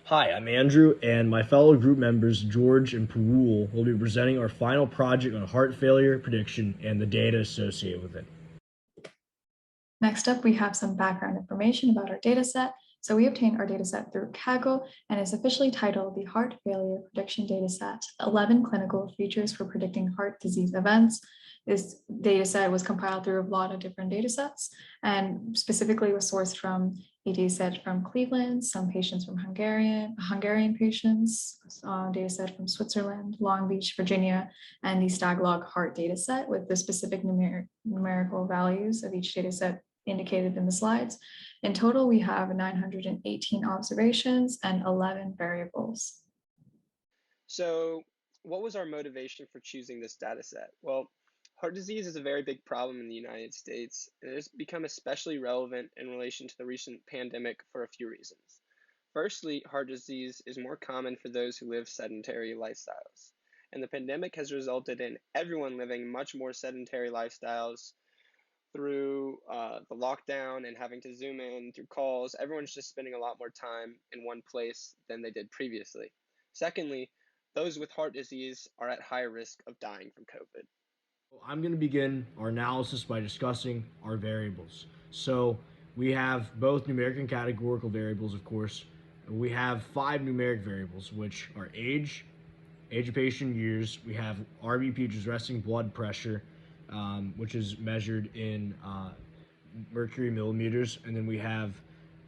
Hi, I'm Andrew, and my fellow group members, George and Parul, will be presenting our final project on heart failure prediction and the data associated with it. Next up, we have some background information about our dataset. So we obtained our dataset through Kaggle and is officially titled the Heart Failure Prediction Dataset, 11 Clinical Features for Predicting Heart Disease Events. This dataset was compiled through a lot of different datasets and specifically was sourced from a dataset from Cleveland, some patients from Hungarian patients, dataset from Switzerland, Long Beach, Virginia, and the Staglog heart dataset with the specific numerical values of each dataset indicated in the slides. In total, we have 918 observations and 11 variables. So, what was our motivation for choosing this data set? Well, heart disease is a very big problem in the United States, and it has become especially relevant in relation to the recent pandemic for a few reasons. Firstly, heart disease is more common for those who live sedentary lifestyles, and the pandemic has resulted in everyone living much more sedentary lifestyles through the lockdown and having to zoom in through calls. Everyone's just spending a lot more time in one place than they did previously. Secondly, those with heart disease are at higher risk of dying from COVID. I'm going to begin our analysis by discussing our variables. So we have both numeric and categorical variables, of course. We have five numeric variables, which are age of patient years. We have RBP, which is resting blood pressure, which is measured in mercury millimeters, and then we have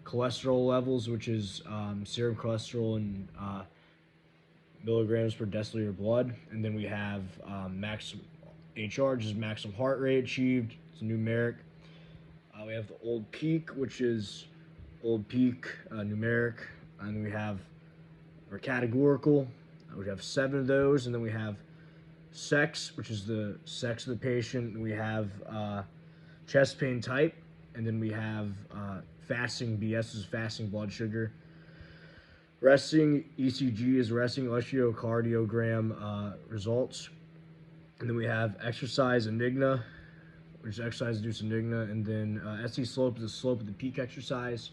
cholesterol levels, which is serum cholesterol in milligrams per deciliter of blood, and then we have maximum HR, which is maximum heart rate achieved. It's a numeric. We have the old peak, which is old peak numeric, and then we have our categorical. We have seven of those, and then we have sex, which is the sex of the patient. We have chest pain type, and then we have fasting BS is fasting blood sugar. Resting ECG is resting electrocardiogram results. And then we have exercise enigma, which is exercise induced enigma. And then SC slope is the slope of the peak exercise.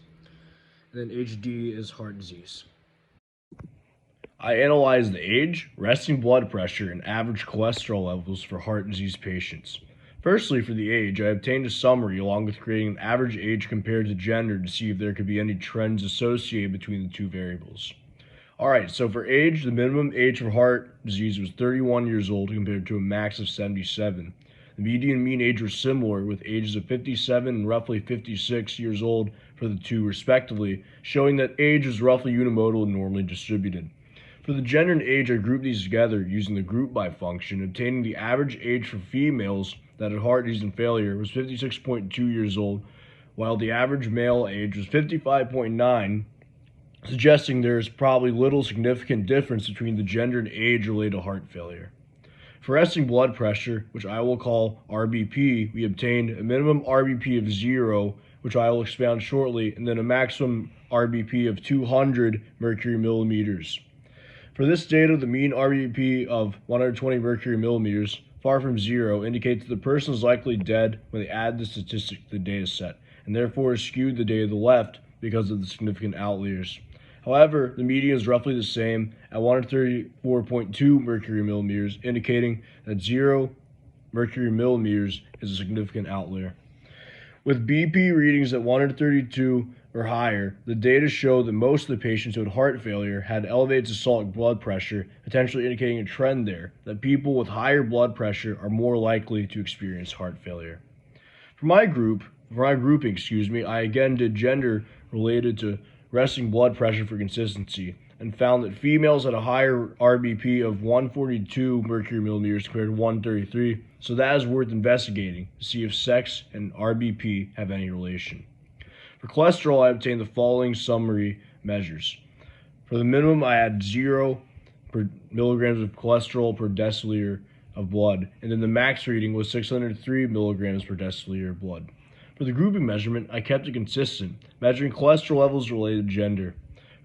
And then HD is heart disease. I analyzed the age, resting blood pressure, and average cholesterol levels for heart disease patients. Firstly, for the age, I obtained a summary along with creating an average age compared to gender to see if there could be any trends associated between the two variables. Alright, so for age, the minimum age for heart disease was 31 years old compared to a max of 77. The median and mean age were similar, with ages of 57 and roughly 56 years old for the two respectively, showing that age is roughly unimodal and normally distributed. For the gender and age, I grouped these together using the group by function, obtaining the average age for females that had heart disease and failure was 56.2 years old, while the average male age was 55.9, suggesting there is probably little significant difference between the gender and age related to heart failure. For resting blood pressure, which I will call RBP, we obtained a minimum RBP of 0, which I will expound shortly, and then a maximum RBP of 200 mercury millimeters. For this data, the mean RBP of 120 mercury millimeters, far from 0, indicates that the person is likely dead when they add the statistic to the data set, and therefore is skewed the data to the left because of the significant outliers. However, the median is roughly the same at 134.2 mercury millimeters, indicating that 0 mercury millimeters is a significant outlier. With BP readings at 132 or higher, the data show that most of the patients who had heart failure had elevated systolic blood pressure, potentially indicating a trend there, that people with higher blood pressure are more likely to experience heart failure. For my grouping, I again did gender related to resting blood pressure for consistency, and found that females had a higher RBP of 142 mercury millimeters compared to 133, so that is worth investigating to see if sex and RBP have any relation. For cholesterol, I obtained the following summary measures. For the minimum, I had 0 milligrams of cholesterol per deciliter of blood, and then the max reading was 603 milligrams per deciliter of blood. For the grouping measurement, I kept it consistent, measuring cholesterol levels related to gender.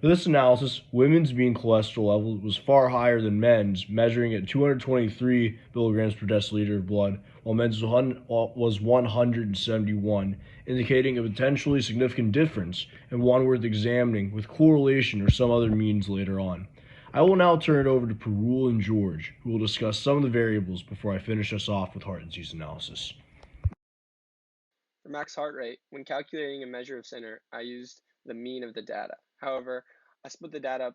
For this analysis, women's mean cholesterol level was far higher than men's, measuring at 223 milligrams per deciliter of blood, while men's was 171, indicating a potentially significant difference and one worth examining with correlation or some other means later on. I will now turn it over to Parul and George, who will discuss some of the variables before I finish us off with heart disease analysis. For max heart rate, when calculating a measure of center, I used the mean of the data. However, I split the data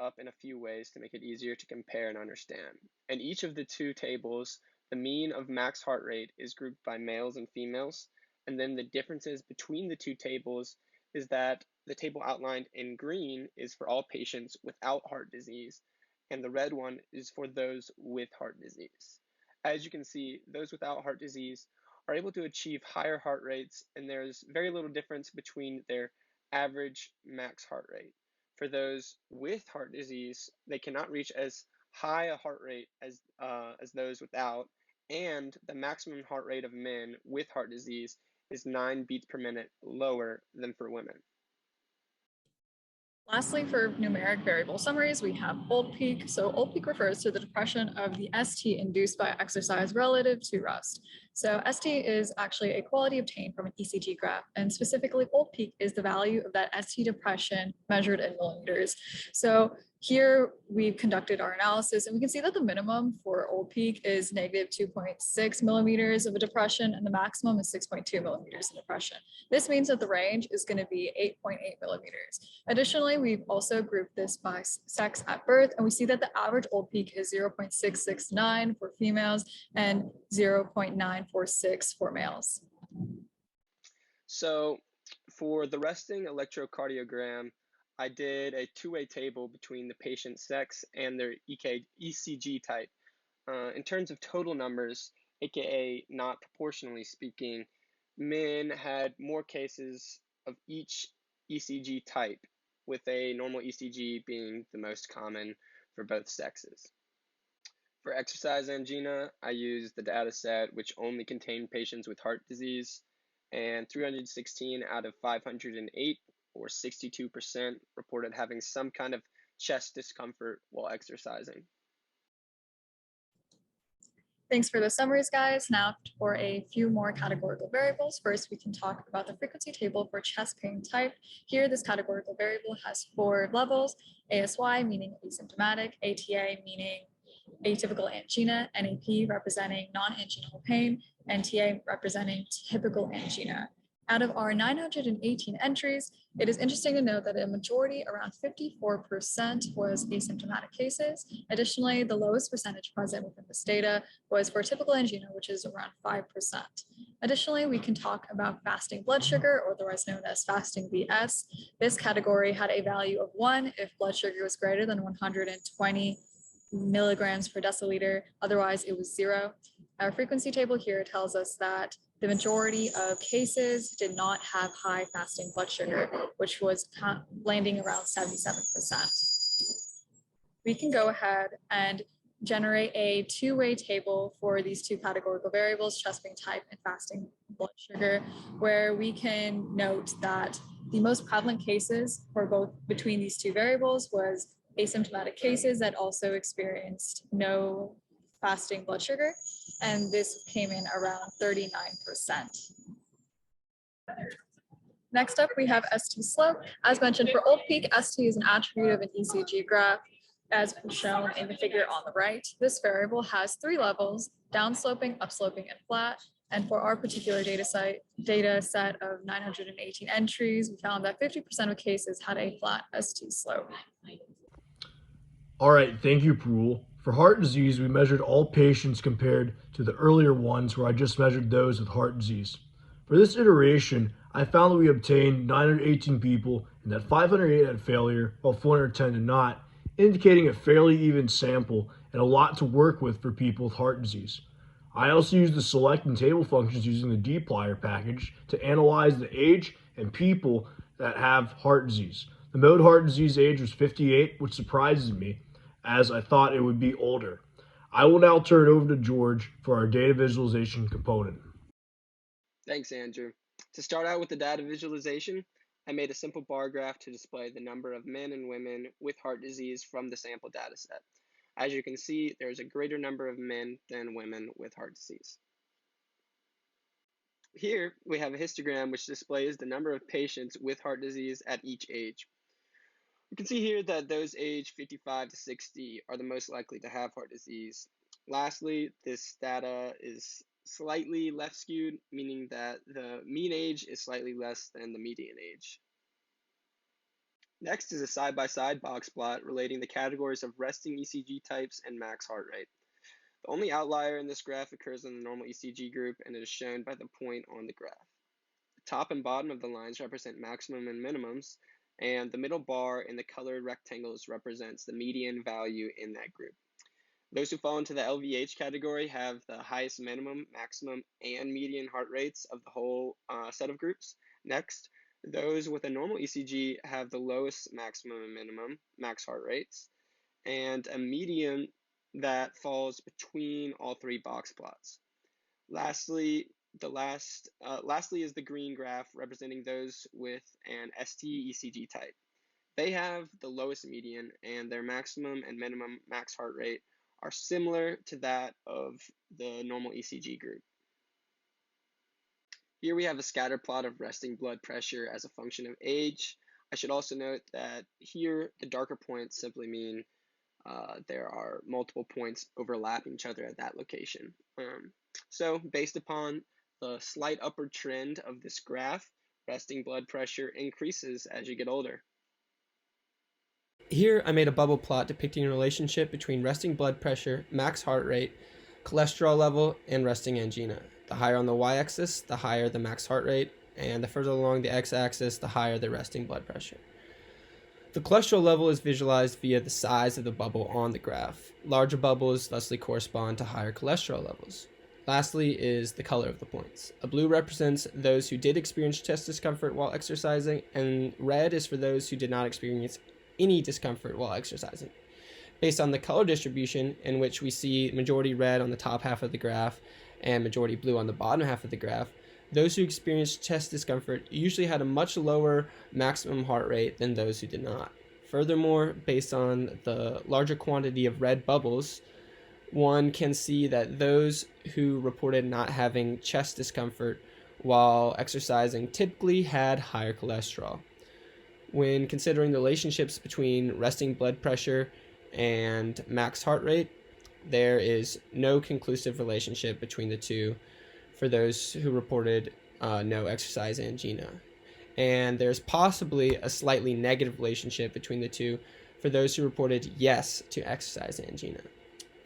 up in a few ways to make it easier to compare and understand. In each of the two tables, the mean of max heart rate is grouped by males and females, and then the differences between the two tables is that the table outlined in green is for all patients without heart disease, and the red one is for those with heart disease. As you can see, those without heart disease are able to achieve higher heart rates, and there's very little difference between their average max heart rate. For those with heart disease, they cannot reach as high a heart rate as those without, and the maximum heart rate of men with heart disease is 9 beats per minute lower than for women. Lastly, for numeric variable summaries, we have old peak. So old peak refers to the depression of the ST induced by exercise relative to rest. So ST is actually a quality obtained from an ECG graph, and specifically old peak is the value of that ST depression measured in millimeters. So here we've conducted our analysis, and we can see that the minimum for old peak is negative 2.6 millimeters of a depression, and the maximum is 6.2 millimeters of depression. This means that the range is going to be 8.8 millimeters. Additionally, we've also grouped this by sex at birth, and we see that the average old peak is 0.669 for females and 0.946 for males. So for the resting electrocardiogram, I did a two-way table between the patient's sex and their ECG type. In terms of total numbers, aka not proportionally speaking, men had more cases of each ECG type, with a normal ECG being the most common for both sexes. For exercise angina, I used the data set which only contained patients with heart disease, and 316 out of 508, or 62%, reported having some kind of chest discomfort while exercising. Thanks for the summaries, guys. Now for a few more categorical variables. First, we can talk about the frequency table for chest pain type. Here, this categorical variable has 4 levels: ASY, meaning asymptomatic; ATA, meaning atypical angina; NAP, representing non-anginal pain; and TA, representing typical angina. Out of our 918 entries, it is interesting to note that a majority, around 54%, was asymptomatic cases. Additionally, the lowest percentage present within this data was for typical angina, which is around 5%. Additionally, we can talk about fasting blood sugar, or otherwise known as fasting BS. This category had a value of 1 if blood sugar was greater than 120 milligrams per deciliter. Otherwise, it was 0. Our frequency table here tells us that the majority of cases did not have high fasting blood sugar, which was landing around 77%. We can go ahead and generate a two-way table for these two categorical variables, chest pain type and fasting blood sugar, where we can note that the most prevalent cases for both between these two variables was asymptomatic cases that also experienced no fasting blood sugar, and this came in around 39%. Next up, we have ST slope. As mentioned, for old peak, ST is an attribute of an ECG graph, as shown in the figure on the right. This variable has 3 levels: downsloping, upsloping, and flat. And for our particular data set of 918 entries, we found that 50% of cases had a flat ST slope. All right, thank you, Parul. For heart disease, we measured all patients compared to the earlier ones where I just measured those with heart disease. For this iteration, I found that we obtained 918 people and that 508 had failure, while 410 did not, indicating a fairly even sample and a lot to work with for people with heart disease. I also used the select and table functions using the dplyr package to analyze the age and people that have heart disease. The mode heart disease age was 58, which surprises me, as I thought it would be older. I will now turn it over to George for our data visualization component. Thanks, Andrew. To start out with the data visualization, I made a simple bar graph to display the number of men and women with heart disease from the sample data set. As you can see, there is a greater number of men than women with heart disease. here we have a histogram which displays the number of patients with heart disease at each age. We can see here that those aged 55 to 60 are the most likely to have heart disease. Lastly, this data is slightly left skewed, meaning that the mean age is slightly less than the median age. Next is a side-by-side box plot relating the categories of resting ECG types and max heart rate. The only outlier in this graph occurs in the normal ECG group, and it is shown by the point on the graph. The top and bottom of the lines represent maximum and minimums, and the middle bar in the colored rectangles represents the median value in that group. Those who fall into the LVH category have the highest minimum, maximum, and median heart rates of the whole set of groups. Next, those with a normal ECG have the lowest maximum and minimum, max heart rates, and a median that falls between all three box plots. Lastly, lastly is the green graph representing those with an ST ECG type. They have the lowest median, and their maximum and minimum max heart rate are similar to that of the normal ECG group. Here we have a scatter plot of resting blood pressure as a function of age. I should also note that here the darker points simply mean there are multiple points overlapping each other at that location. So based upon the slight upward trend of this graph, resting blood pressure increases as you get older. Here I made a bubble plot depicting a relationship between resting blood pressure, max heart rate, cholesterol level, and resting angina. The higher on the y-axis, the higher the max heart rate, and the further along the x-axis, the higher the resting blood pressure. The cholesterol level is visualized via the size of the bubble on the graph. Larger bubbles thusly correspond to higher cholesterol levels. Lastly is the color of the points. A blue represents those who did experience chest discomfort while exercising, and red is for those who did not experience any discomfort while exercising. Based on the color distribution, in which we see majority red on the top half of the graph and majority blue on the bottom half of the graph, those who experienced chest discomfort usually had a much lower maximum heart rate than those who did not. Furthermore, based on the larger quantity of red bubbles, one can see that those who reported not having chest discomfort while exercising typically had higher cholesterol. When considering the relationships between resting blood pressure and max heart rate, there is no conclusive relationship between the two for those who reported no exercise angina. And there's possibly a slightly negative relationship between the two for those who reported yes to exercise angina.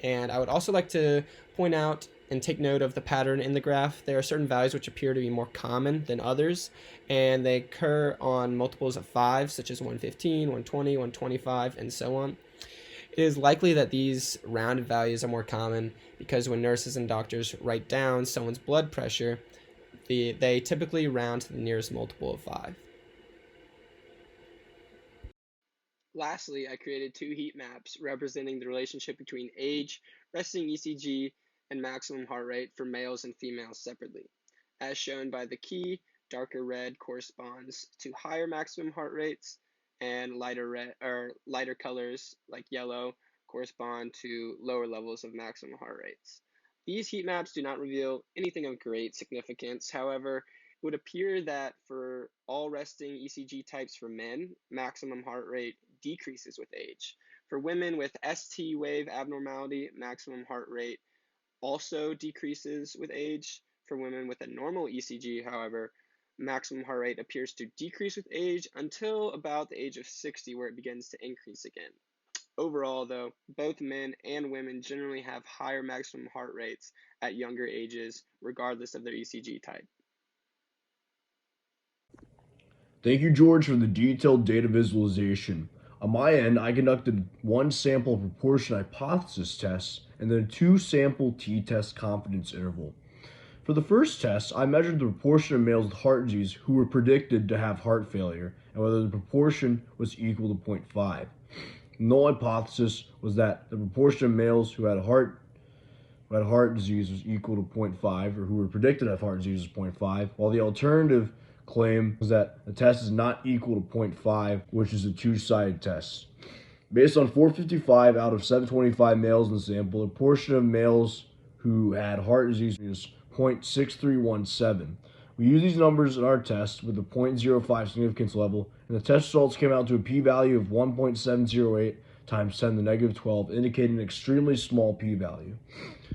And I would also like to point out and take note of the pattern in the graph. There are certain values which appear to be more common than others, and they occur on multiples of 5, such as 115, 120, 125, and so on. It is likely that these rounded values are more common because when nurses and doctors write down someone's blood pressure, they typically round to the nearest multiple of 5. Lastly, I created two heat maps representing the relationship between age, resting ECG, and maximum heart rate for males and females separately. As shown by the key, darker red corresponds to higher maximum heart rates, and lighter colors like yellow correspond to lower levels of maximum heart rates. These heat maps do not reveal anything of great significance. However, it would appear that for all resting ECG types for men, maximum heart rate decreases with age. For women with ST wave abnormality, maximum heart rate also decreases with age. For women with a normal ECG, however, maximum heart rate appears to decrease with age until about the age of 60, where it begins to increase again. Overall, though, both men and women generally have higher maximum heart rates at younger ages, regardless of their ECG type. Thank you, George, for the detailed data visualization. On my end, I conducted one sample proportion hypothesis test and then two sample t-test confidence interval. For the first test, I measured the proportion of males with heart disease who were predicted to have heart failure and whether the proportion was equal to 0.5. The null hypothesis was that the proportion of males who had heart disease was equal to 0.5, or who were predicted to have heart disease was 0.5, while the alternative claim was that the test is not equal to 0.5, which is a two-sided test. Based on 455 out of 725 males in the sample, the proportion of males who had heart disease was 0.6317, We used these numbers in our test with a 0.05 significance level, and the test results came out to a p-value of 1.708 times 10 to the negative 12, indicating an extremely small p-value.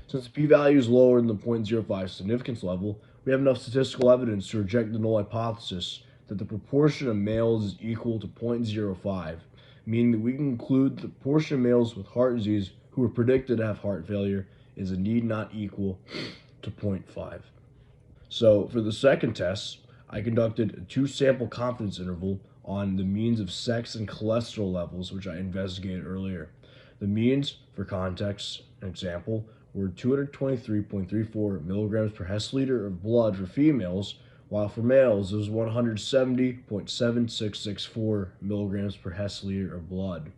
Since the p-value is lower than the 0.05 significance level, we have enough statistical evidence to reject the null hypothesis that the proportion of males is equal to 0.05, meaning that we can conclude the proportion of males with heart disease who are predicted to have heart failure is indeed not equal to 0.5. So for the second test, I conducted a two-sample confidence interval on the means of sex and cholesterol levels, which I investigated earlier. The means, for context, an example, were 223.34 milligrams per deciliter of blood for females, while for males it was 170.7664 milligrams per deciliter of blood.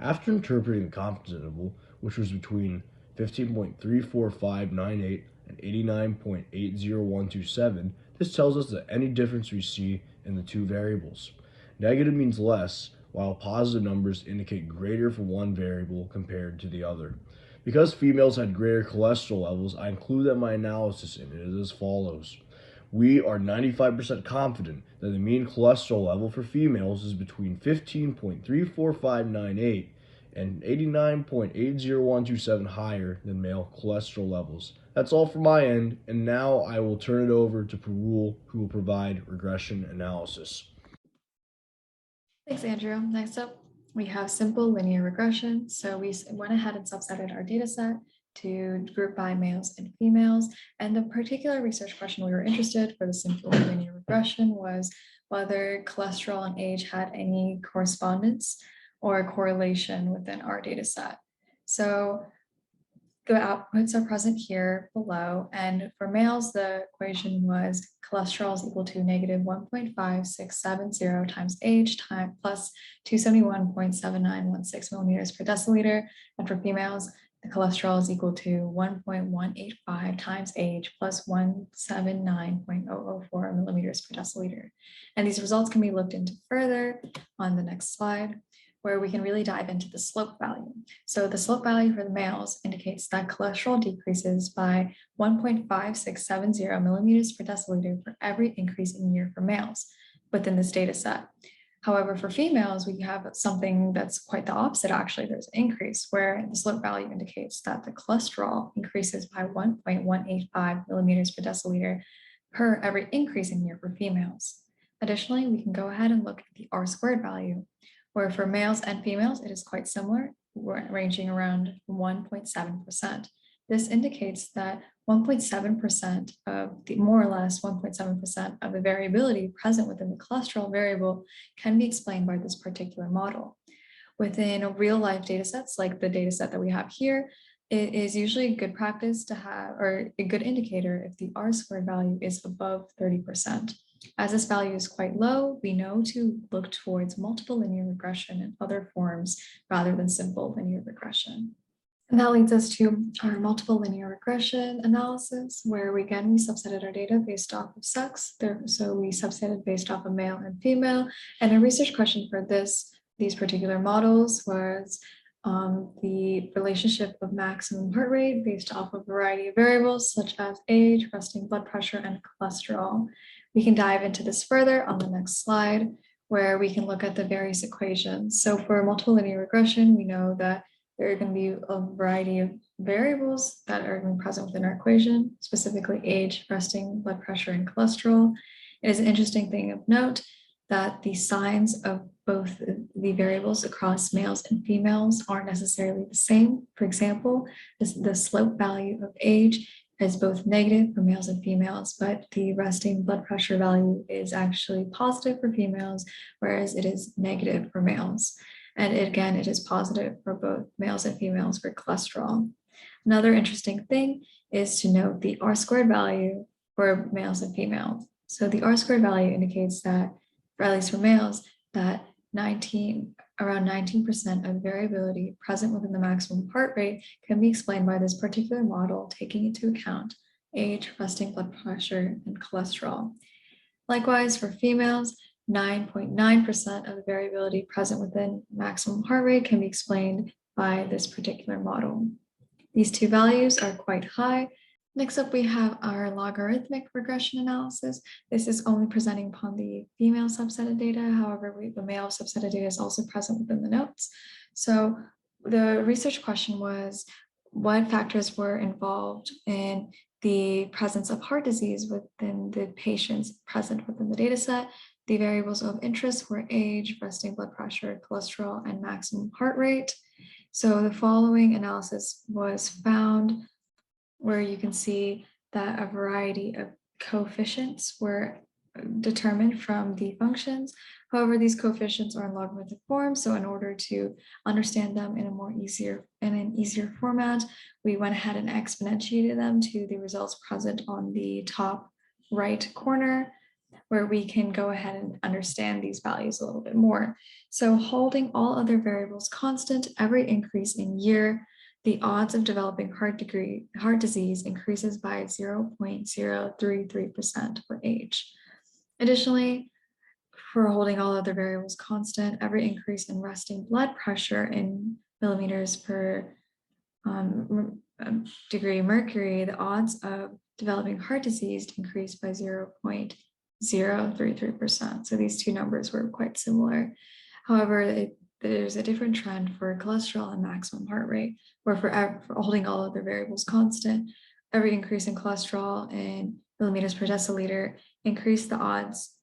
After interpreting the confidence interval, which was between 15.34598 and 89.80127, this tells us that any difference we see in the two variables. Negative means less, while positive numbers indicate greater for one variable compared to the other. Because females had greater cholesterol levels, I include that in my analysis, and it is as follows. We are 95% confident that the mean cholesterol level for females is between 15.34598 and 89.80127 higher than male cholesterol levels. That's all from my end, and now I will turn it over to Parul, who will provide regression analysis. Thanks, Andrew. Next up, we have simple linear regression. So we went ahead and subsetted our data set to group by males and females. And the particular research question we were interested for the simple linear regression was whether cholesterol and age had any correspondence or correlation within our data set. So the outputs are present here below. And for males, the equation was cholesterol is equal to negative 1.5670 times age plus 271.7916 millimeters per deciliter. And for females, the cholesterol is equal to 1.185 times age plus 179.004 millimeters per deciliter. And these results can be looked into further on the next slide, where we can really dive into the slope value. So the slope value for the males indicates that cholesterol decreases by 1.5670 millimeters per deciliter for every increase in year for males within this data set. However, for females, we have something that's quite the opposite. Actually, there's an increase where the slope value indicates that the cholesterol increases by 1.185 millimeters per deciliter per every increase in year for females. Additionally, we can go ahead and look at the R-squared value, where for males and females, it is quite similar, ranging around 1.7%. This indicates that 1.7% of the, more or less 1.7% of the variability present within the cholesterol variable can be explained by this particular model. Within real life data sets, like the data set that we have here, it is usually good practice to have, or a good indicator if the R-squared value is above 30%. As this value is quite low, we know to look towards multiple linear regression and other forms rather than simple linear regression. And that leads us to our multiple linear regression analysis, where we subsetted our data based off of sex. So we subsetted based off of male and female. And a research question for these particular models was the relationship of maximum heart rate based off of a variety of variables such as age, resting blood pressure, and cholesterol. We can dive into this further on the next slide, where we can look at the various equations. So for multiple linear regression, we know that there are going to be a variety of variables that are going to be present within our equation, specifically age, resting blood pressure, and cholesterol. It is an interesting thing of note that the signs of both the variables across males and females aren't necessarily the same. For example, the slope value of age is both negative for males and females, but the resting blood pressure value is actually positive for females, whereas it is negative for males. And again, it is positive for both males and females for cholesterol. Another interesting thing is to note the R-squared value for males and females. So the R-squared value indicates that, or at least for males, that around 19% of variability present within the maximum heart rate can be explained by this particular model, taking into account age, resting blood pressure, and cholesterol. Likewise, for females, 9.9% of the variability present within maximum heart rate can be explained by this particular model. These two values are quite high, Next up, we have our logarithmic regression analysis. This is only presenting upon the female subset of data. However, the male subset of data is also present within the notes. So the research question was, what factors were involved in the presence of heart disease within the patients present within the data set? The variables of interest were age, resting blood pressure, cholesterol, and maximum heart rate. So the following analysis was found, where you can see that a variety of coefficients were determined from the functions. However, these coefficients are in logarithmic form, so in order to understand them in an easier format, we went ahead and exponentiated them to the results present on the top right corner, where we can go ahead and understand these values a little bit more. So holding all other variables constant, every increase in year, the odds of developing heart disease increases by 0.033% for age. Additionally, for holding all other variables constant, every increase in resting blood pressure in millimeters per degree mercury, the odds of developing heart disease increased by 0.033%. So these two numbers were quite similar. However, there's a different trend for cholesterol and maximum heart rate, where for holding all other variables constant, every increase in cholesterol in millimeters per deciliter decreased the odds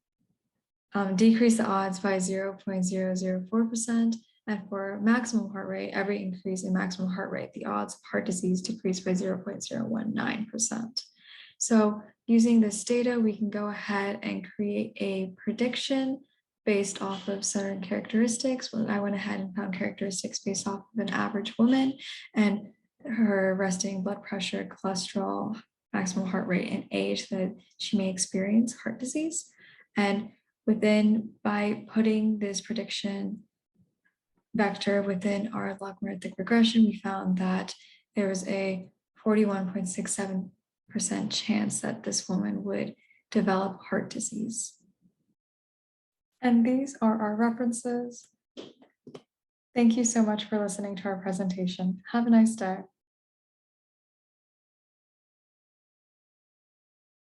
by 0.004%. And for maximum heart rate, every increase in maximum heart rate, the odds of heart disease decreased by 0.019%. So using this data, we can go ahead and create a prediction based off of certain characteristics. I went ahead and found characteristics based off of an average woman and her resting blood pressure, cholesterol, maximum heart rate, and age that she may experience heart disease. And by putting this prediction vector within our logarithmic regression, we found that there was a 41.67% chance that this woman would develop heart disease. And these are our references. Thank you so much for listening to our presentation. Have a nice day.